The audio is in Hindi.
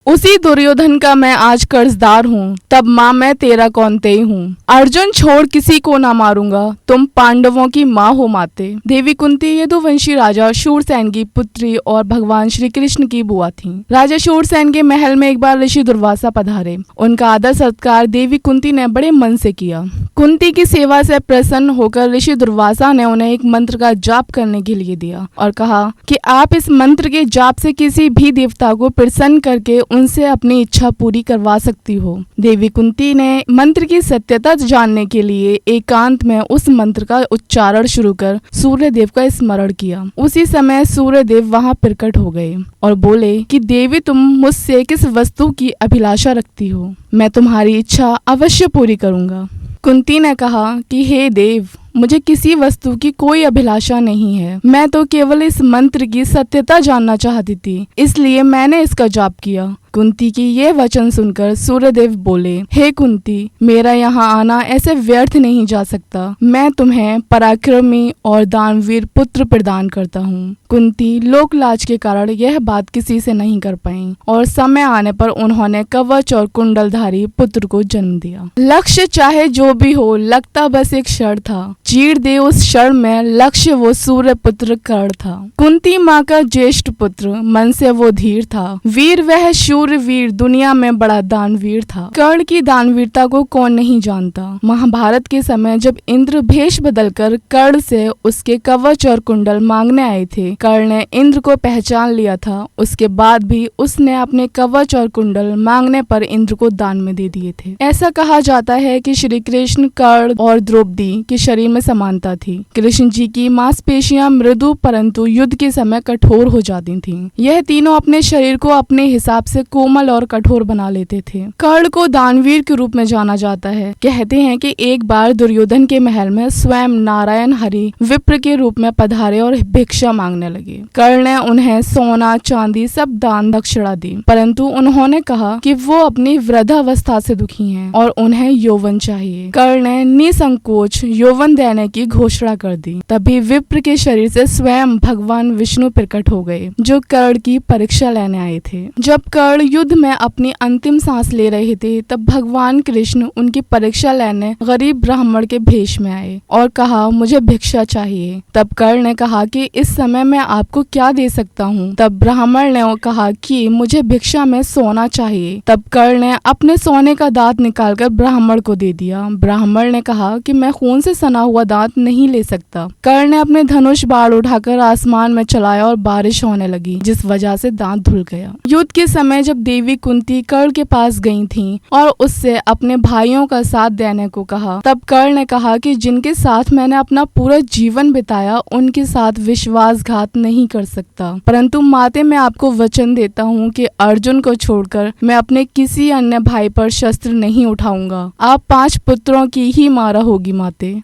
उसी दुर्योधन का मैं आज कर्जदार हूँ। तब माँ मैं तेरा कौन्तेय हूँ। अर्जुन छोड़ किसी को ना मारूंगा, तुम पांडवों की माँ हो माते। देवी कुंती यदुवंशी राजा शूरसेन की पुत्री और भगवान श्री कृष्ण की बुआ थीं। राजा शूरसेन के महल में एक बार ऋषि दुर्वासा पधारे। उनका आदर सत्कार देवी कुंती ने बड़े मन से किया। कुंती की सेवा से प्रसन्न होकर ऋषि दुर्वासा ने उन्हें एक मंत्र का जाप करने के लिए दिया और कहा कि आप इस मंत्र के जाप से किसी भी देवता को प्रसन्न करके उनसे अपनी इच्छा पूरी करवा सकती हो। देवी कुंती ने मंत्र की सत्यता जानने के लिए एकांत में उस मंत्र का उच्चारण शुरू कर सूर्य देव का स्मरण किया। उसी समय सूर्य देव वहां प्रकट हो गए और बोले कि देवी तुम मुझसे किस वस्तु की अभिलाषा रखती हो, मैं तुम्हारी इच्छा अवश्य पूरी करूंगा। कुंती ने कहा कि हे देव, मुझे किसी वस्तु की कोई अभिलाषा नहीं है, मैं तो केवल इस मंत्र की सत्यता जानना चाहती थी, इसलिए मैंने इसका जाप किया। कुंती की ये वचन सुनकर सूर्यदेव बोले, हे कुंती, मेरा यहाँ आना ऐसे व्यर्थ नहीं जा सकता। मैं तुम्हें पराक्रमी और दानवीर पुत्र प्रदान करता हूँ। कुंती लोक लाज के कारण यह बात किसी से नहीं कर पाई और समय आने पर उन्होंने कवच और कुंडलधारी पुत्र को जन्म दिया। लक्ष्य चाहे जो भी हो, लगता बस एक क्षण था। चीर दे उस क्षण में लक्ष्य वो सूर्य पुत्र कर्ण था। कुंती माँ का ज्येष्ठ पुत्र, मन से वो धीर था। वीर वह शूरवीर, दुनिया में बड़ा दानवीर था। कर्ण की दानवीरता को कौन नहीं जानता। महाभारत के समय जब इंद्र भेष बदलकर कर्ण से उसके कवच और कुंडल मांगने आए थे, कर्ण ने इंद्र को पहचान लिया था। उसके बाद भी उसने अपने कवच और कुंडल मांगने पर इंद्र को दान में दे दिए थे। ऐसा कहा जाता है कि श्री कृष्ण, कर्ण और द्रौपदी के शरीर में समानता थी। कृष्ण जी की मांसपेशियां मृदु परंतु युद्ध के समय कठोर हो जाती थीं। यह तीनों अपने शरीर को अपने हिसाब से कोमल और कठोर बना लेते थे। कर्ण को दानवीर के रूप में जाना जाता है। कहते हैं कि एक बार दुर्योधन के महल में स्वयं नारायण हरि विप्र के रूप में पधारे और भिक्षा मांगने लगे। कर्ण ने उन्हें सोना चांदी सब दान दक्षिणा दी, परंतु उन्होंने कहा कि वो अपनी वृद्धावस्था से दुखी हैं और उन्हें यौवन चाहिए। कर्ण ने निसंकोच यौवन देने की घोषणा कर दी। तभी विप्र के शरीर से स्वयं भगवान विष्णु प्रकट हो गए, जो कर्ण की परीक्षा लेने आए थे। जब कर्ण युद्ध में अपनी अंतिम सांस ले रहे थे, तब भगवान कृष्ण उनकी परीक्षा लेने गरीब ब्राह्मण के भेष में आए और कहा, मुझे भिक्षा चाहिए। तब कर्ण ने कहा कि इस समय मैं आपको क्या दे सकता हूँ। तब ब्राह्मण ने कहा कि मुझे भिक्षा में सोना चाहिए। तब कर्ण ने अपने सोने का दांत निकालकर ब्राह्मण को दे दिया। ब्राह्मण ने कहा कि मैं खून से सना हुआ दांत नहीं ले सकता। कर्ण ने अपने धनुष बाण उठाकर आसमान में चलाया और बारिश होने लगी, जिस वजह से दांत धुल गया। युद्ध के समय जब देवी कुंती कर्ण के पास गई थीं और उससे अपने भाइयों का साथ देने को कहा, तब कर्ण ने कहा कि जिनके साथ मैंने अपना पूरा जीवन बिताया, उनके साथ विश्वासघात नहीं कर सकता। परंतु माते, मैं आपको वचन देता हूँ कि अर्जुन को छोड़कर मैं अपने किसी अन्य भाई पर शस्त्र नहीं उठाऊंगा। आप 5 पुत्रों की ही मां रहोगी माते।